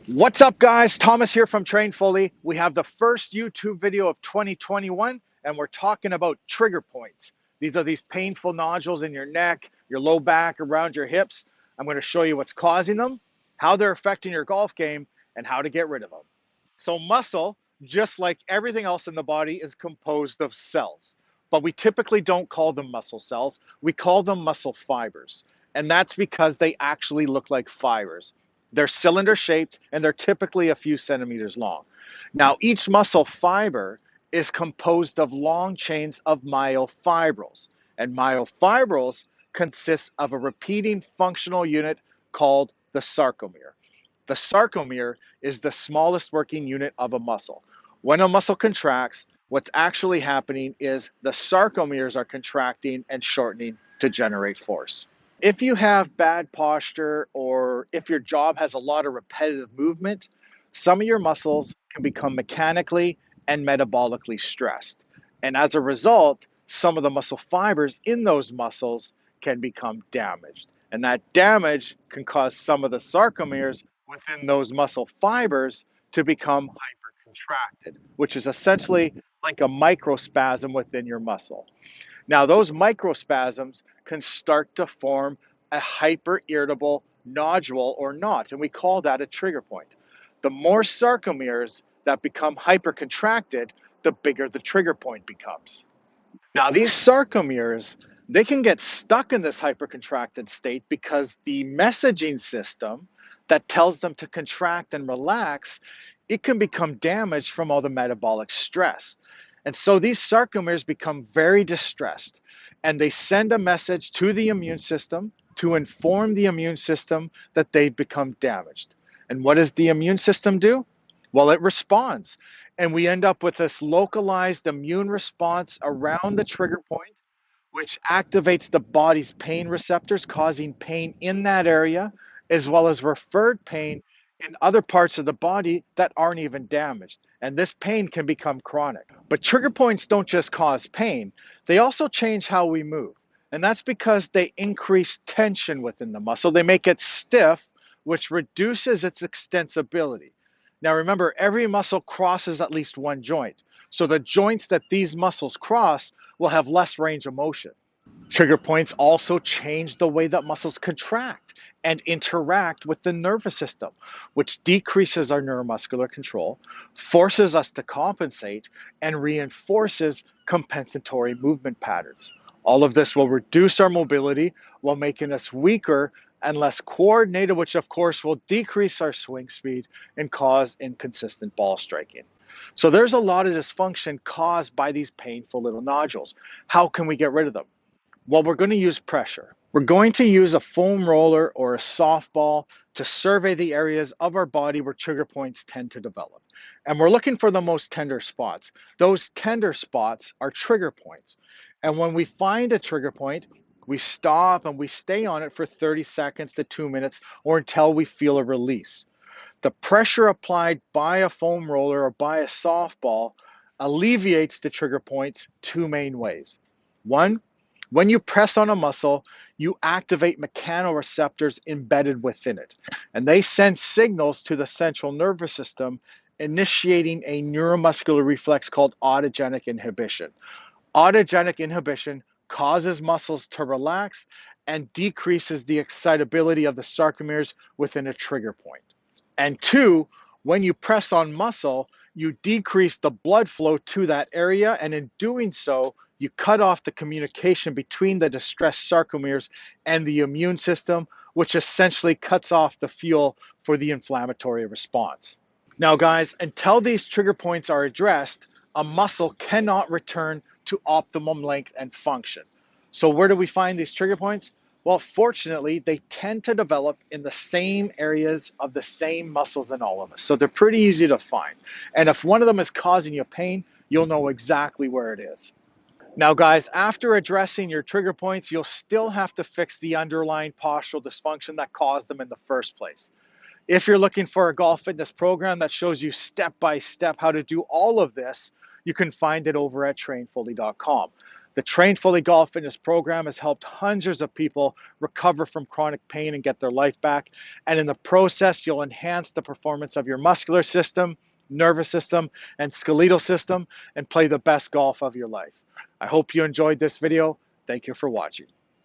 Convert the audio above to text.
What's up, guys? Thomas here from Train Fully. We have the first YouTube video of 2021, and we're talking about trigger points. These are these painful nodules in your neck, your low back, around your hips. I'm going to show you what's causing them, how they're affecting your golf game, and how to get rid of them. So muscle, just like everything else in the body, is composed of cells. But we typically don't call them muscle cells. We call them muscle fibers. And that's because they actually look like fibers. They're cylinder shaped and they're typically a few centimeters long. Now, each muscle fiber is composed of long chains of myofibrils. And myofibrils consist of a repeating functional unit called the sarcomere. The sarcomere is the smallest working unit of a muscle. When a muscle contracts, what's actually happening is the sarcomeres are contracting and shortening to generate force. If you have bad posture or if your job has a lot of repetitive movement, some of your muscles can become mechanically and metabolically stressed. And as a result, some of the muscle fibers in those muscles can become damaged. And that damage can cause some of the sarcomeres within those muscle fibers to become hypercontracted, which is essentially like a microspasm within your muscle. Now, those microspasms can start to form a hyper-irritable nodule or knot, and we call that a trigger point. The more sarcomeres that become hypercontracted, the bigger the trigger point becomes. Now, these sarcomeres, they can get stuck in this hypercontracted state because the messaging system that tells them to contract and relax, it can become damaged from all the metabolic stress. And so these sarcomeres become very distressed and they send a message to the immune system to inform the immune system that they've become damaged. And what does the immune system do? Well, it responds. And we end up with this localized immune response around the trigger point, which activates the body's pain receptors, causing pain in that area, as well as referred pain in other parts of the body that aren't even damaged. And this pain can become chronic. But trigger points don't just cause pain, they also change how we move. And that's because they increase tension within the muscle. They make it stiff, which reduces its extensibility. Now remember, every muscle crosses at least one joint. So the joints that these muscles cross will have less range of motion. Trigger points also change the way that muscles contract and interact with the nervous system, which decreases our neuromuscular control, forces us to compensate, and reinforces compensatory movement patterns. All of this will reduce our mobility while making us weaker and less coordinated, which of course will decrease our swing speed and cause inconsistent ball striking. So there's a lot of dysfunction caused by these painful little nodules. How can we get rid of them? Well, we're going to use pressure. We're going to use a foam roller or a softball to survey the areas of our body where trigger points tend to develop. And we're looking for the most tender spots. Those tender spots are trigger points. And when we find a trigger point, we stop and we stay on it for 30 seconds to 2 minutes or until we feel a release. The pressure applied by a foam roller or by a softball alleviates the trigger points two main ways. One, when you press on a muscle, you activate mechanoreceptors embedded within it, and they send signals to the central nervous system, initiating a neuromuscular reflex called autogenic inhibition. Autogenic inhibition causes muscles to relax and decreases the excitability of the sarcomeres within a trigger point. And two, when you press on muscle, you decrease the blood flow to that area, and in doing so, you cut off the communication between the distressed sarcomeres and the immune system, which essentially cuts off the fuel for the inflammatory response. Now, guys, until these trigger points are addressed, a muscle cannot return to optimum length and function. So where do we find these trigger points? Well, fortunately, they tend to develop in the same areas of the same muscles in all of us. So they're pretty easy to find. And if one of them is causing you pain, you'll know exactly where it is. Now, guys, after addressing your trigger points, you'll still have to fix the underlying postural dysfunction that caused them in the first place. If you're looking for a golf fitness program that shows you step by step how to do all of this, you can find it over at trainfully.com. The Train Fully Golf Fitness program has helped hundreds of people recover from chronic pain and get their life back. And in the process, you'll enhance the performance of your muscular system, nervous system, and skeletal system and play the best golf of your life. I hope you enjoyed this video. Thank you for watching.